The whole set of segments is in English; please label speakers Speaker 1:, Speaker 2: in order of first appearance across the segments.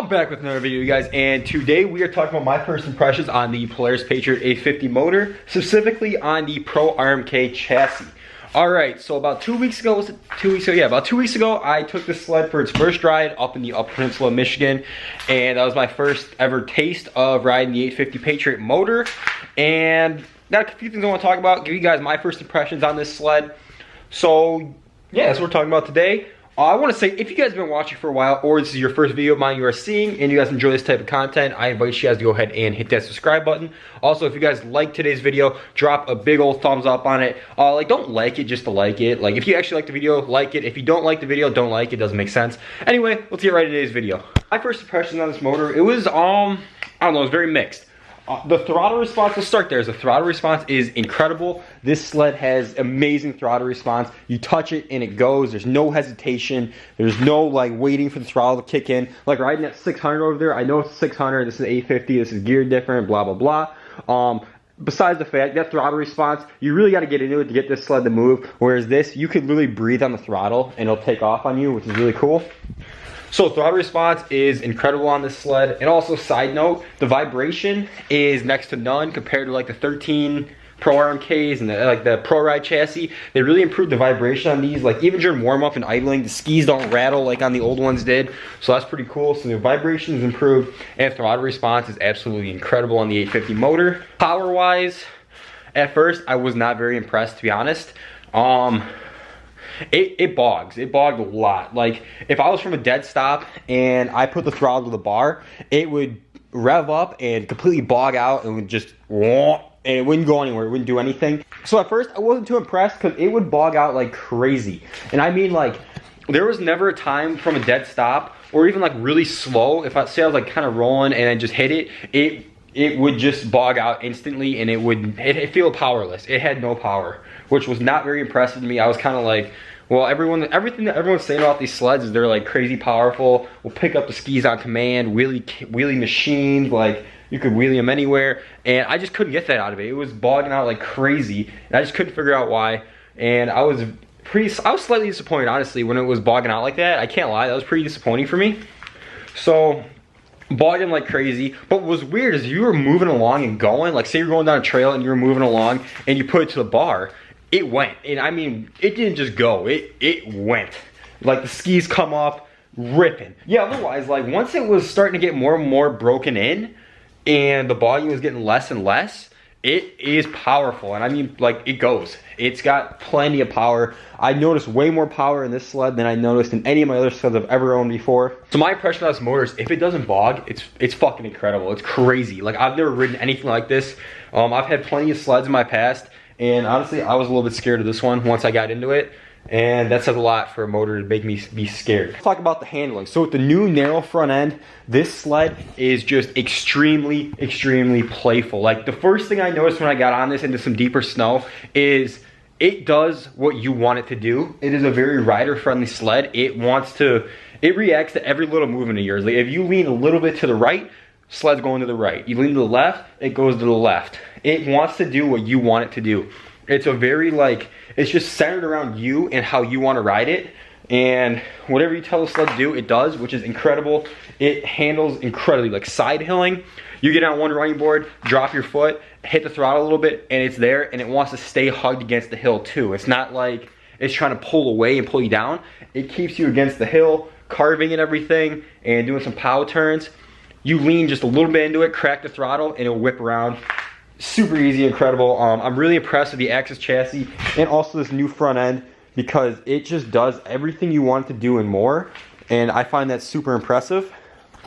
Speaker 1: I'm back with another video, you guys, and today we are talking about my first impressions on the Polaris Patriot 850 motor, specifically on the Pro RMK chassis. Alright, so about 2 weeks ago, about 2 weeks ago, I took this sled for its first ride up in the Upper Peninsula of Michigan, and that was my first ever taste of riding the 850 Patriot motor, and got a few things I want to talk about, give you guys my first impressions on this sled. So, yeah, that's what we're talking about today. I want to say, if you guys have been watching for a while, or this is your first video of mine you are seeing, and you guys enjoy this type of content, I invite you guys to go ahead and hit that subscribe button. Also, if you guys like today's video, drop a big old thumbs up on it. Don't like it just to like it. Like, if you actually like the video, like it. If you don't like the video, don't like it. Doesn't make sense. Anyway, let's get right into today's video. My first impressions on this motor, it was, I don't know, it was very mixed. The throttle response, let's start there. The throttle response is incredible. This sled has amazing throttle response. You touch it and it goes. There's no hesitation. There's no like waiting for the throttle to kick in. Like riding at 600 over there, I know it's 600, this is 850, this is geared different, blah, blah, blah. Besides the fact that throttle response, you really got to get into it to get this sled to move. Whereas this, you could literally breathe on the throttle and it'll take off on you, which is really cool. So throttle response is incredible on this sled. And also, side note, the vibration is next to none compared to like the 13 Pro RMKs and the Pro Ride chassis. They really improved the vibration on these. Like even during warm up and idling, the skis don't rattle like on the old ones did. So that's pretty cool. So the vibration is improved and throttle response is absolutely incredible on the 850 motor. Power wise, at first I was not very impressed, to be honest. It bogs. It bogged a lot. Like, if I was from a dead stop and I put the throttle to the bar, it would rev up and completely bog out and would just, and it wouldn't go anywhere. It wouldn't do anything. So at first, I wasn't too impressed because it would bog out like crazy. And I mean, like, there was never a time from a dead stop or even like really slow. If I say I was like kind of rolling and I just hit it, it would just bog out instantly and it'd feel powerless. It had no power, which was not very impressive to me. I was kind of like, well, everything that everyone's saying about these sleds is they're like crazy powerful, will pick up the skis on command, wheelie machines, like you could wheelie them anywhere, and I just couldn't get that out of it. It was bogging out like crazy, and I just couldn't figure out why, and I was slightly disappointed, honestly, when it was bogging out like that. I can't lie, that was pretty disappointing for me. So, bogging like crazy, but what was weird is you were moving along and going, like say you're going down a trail and you're moving along, and you put it to the bar, it went, and I mean, it didn't just go, it went. Like the skis come up, ripping. Yeah, otherwise, like once it was starting to get more and more broken in, and the volume was getting less and less, it is powerful, and I mean, like, it goes. It's got plenty of power. I noticed way more power in this sled than I noticed in any of my other sleds I've ever owned before. So my impression of this motor is, if it doesn't bog, it's fucking incredible. It's crazy. Like, I've never ridden anything like this. I've had plenty of sleds in my past, and honestly, I was a little bit scared of this one once I got into it. And that says a lot for a motor to make me be scared. Let's talk about the handling. So with the new narrow front end, this sled is just extremely, extremely playful. Like the first thing I noticed when I got on this into some deeper snow is it does what you want it to do. It is a very rider-friendly sled. It reacts to every little movement of yours. Like if you lean a little bit to the right, sled's going to the right. You lean to the left, it goes to the left. It wants to do what you want it to do. It's a very like, it's just centered around you and how you want to ride it. And whatever you tell the sled to do, it does, which is incredible. It handles incredibly, like side hilling. You get on one running board, drop your foot, hit the throttle a little bit, and it's there, and it wants to stay hugged against the hill too. It's not like it's trying to pull away and pull you down. It keeps you against the hill, carving and everything, and doing some power turns. You lean just a little bit into it, crack the throttle, and it'll whip around. Super easy, incredible. I'm really impressed with the Axis chassis and also this new front end because it just does everything you want it to do and more. And I find that super impressive.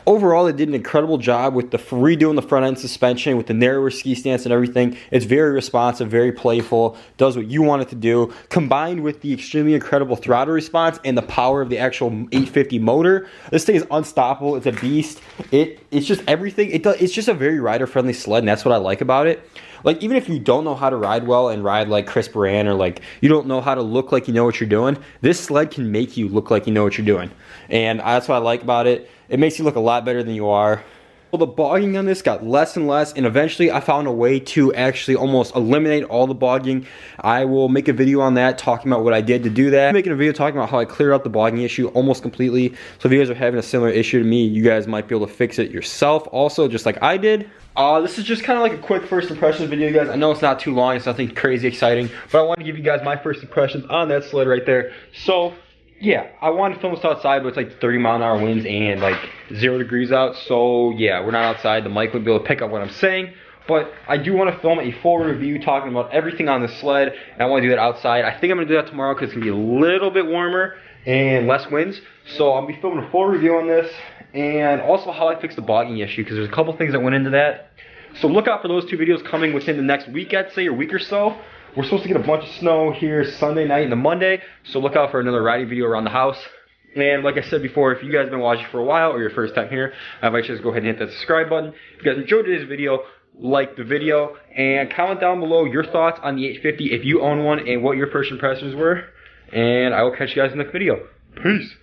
Speaker 1: Overall, it did an incredible job with the redoing the front end suspension, with the narrower ski stance and everything. It's very responsive, very playful, does what you want it to do. Combined with the extremely incredible throttle response and the power of the actual 850 motor, this thing is unstoppable. It's a beast. It's just everything. It's just a very rider-friendly sled, and that's what I like about it. Like, even if you don't know how to ride well and ride like Chris Baran, or like you don't know how to look like you know what you're doing, this sled can make you look like you know what you're doing. And that's what I like about it. It makes you look a lot better than you are. Well, the bogging on this got less and less, and eventually I found a way to actually almost eliminate all the bogging. I will make a video on that, talking about what I did to do that. I'm making a video talking about how I cleared up the bogging issue almost completely. So if you guys are having a similar issue to me, you guys might be able to fix it yourself also, just like I did. This is just kind of like a quick first impressions video, guys. I know it's not too long, it's nothing crazy exciting, but I want to give you guys my first impressions on that sled right there. So yeah, I wanted to film this outside, but it's like 30-mile-an-hour winds and like 0 degrees out. So yeah, we're not outside. The mic wouldn't be able to pick up what I'm saying. But I do want to film a full review talking about everything on the sled. And I want to do that outside. I think I'm going to do that tomorrow because it's going to be a little bit warmer and less winds. So I'll be filming a full review on this. And also how I fixed the bogging issue, because there's a couple things that went into that. So look out for those 2 videos coming within the next week, I'd say, or week or so. We're supposed to get a bunch of snow here Sunday night and the Monday, so look out for another riding video around the house. And like I said before, if you guys have been watching for a while or your first time here, I invite you to go ahead and hit that subscribe button. If you guys enjoyed today's video, like the video, and comment down below your thoughts on the 850 if you own one and what your first impressions were. And I will catch you guys in the next video. Peace!